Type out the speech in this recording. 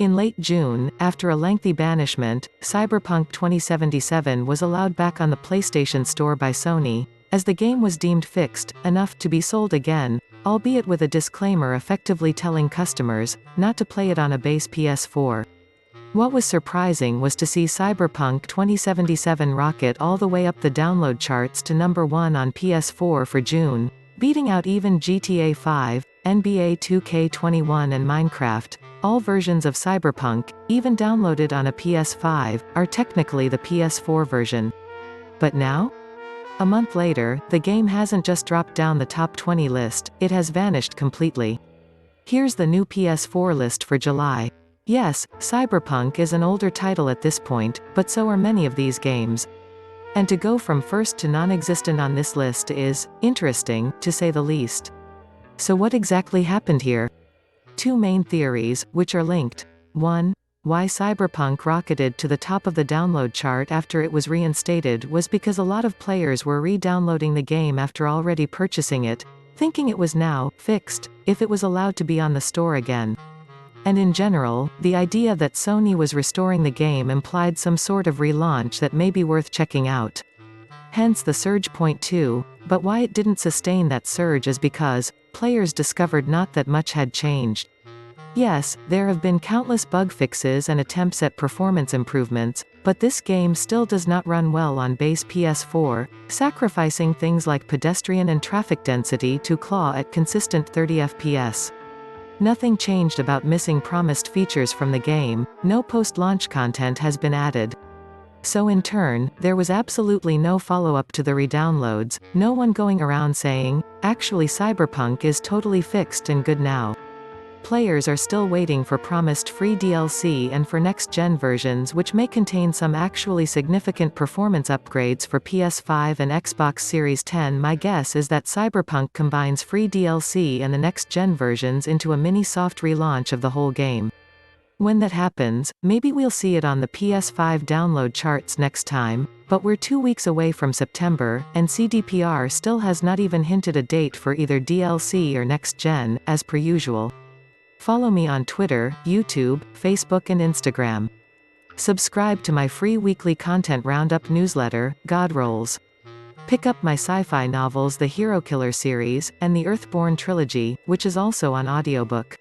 In late June, after a lengthy banishment, Cyberpunk 2077 was allowed back on the PlayStation Store by Sony, as the game was deemed fixed enough to be sold again, albeit with a disclaimer effectively telling customers not to play it on a base PS4. What was surprising was to see Cyberpunk 2077 rocket all the way up the download charts to number 1 on PS4 for June, beating out even GTA 5, NBA 2K21 and Minecraft. All versions of Cyberpunk, even downloaded on a PS5, are technically the PS4 version. But now? A month later, the game hasn't just dropped down the top 20 list, it has vanished completely. Here's the new PS4 list for July. Yes, Cyberpunk is an older title at this point, but so are many of these games. And to go from first to non-existent on this list is interesting, to say the least. So what exactly happened here? Two main theories, which are linked. 1. Why Cyberpunk rocketed to the top of the download chart after it was reinstated was because a lot of players were re-downloading the game after already purchasing it, thinking it was now fixed if it was allowed to be on the store again. And in general, the idea that Sony was restoring the game implied some sort of relaunch that may be worth checking out. Hence the surge. Point 2, but why it didn't sustain that surge is because players discovered not that much had changed. Yes, there have been countless bug fixes and attempts at performance improvements, but this game still does not run well on base PS4, sacrificing things like pedestrian and traffic density to claw at consistent 30 FPS. Nothing changed about missing promised features from the game, no post-launch content has been added. So in turn, there was absolutely no follow-up to the redownloads, no one going around saying, actually Cyberpunk is totally fixed and good now. Players are still waiting for promised free DLC and for next-gen versions which may contain some actually significant performance upgrades for PS5 and Xbox Series X. My guess is that Cyberpunk combines free DLC and the next-gen versions into a mini-soft relaunch of the whole game. When that happens, maybe we'll see it on the PS5 download charts next time, but we're 2 weeks away from September, and CDPR still has not even hinted a date for either DLC or next-gen, as per usual. Follow me on Twitter, YouTube, Facebook and Instagram. Subscribe to my free weekly content roundup newsletter, God Rolls. Pick up my sci-fi novels The Hero Killer series, and the Earthborn trilogy, which is also on audiobook.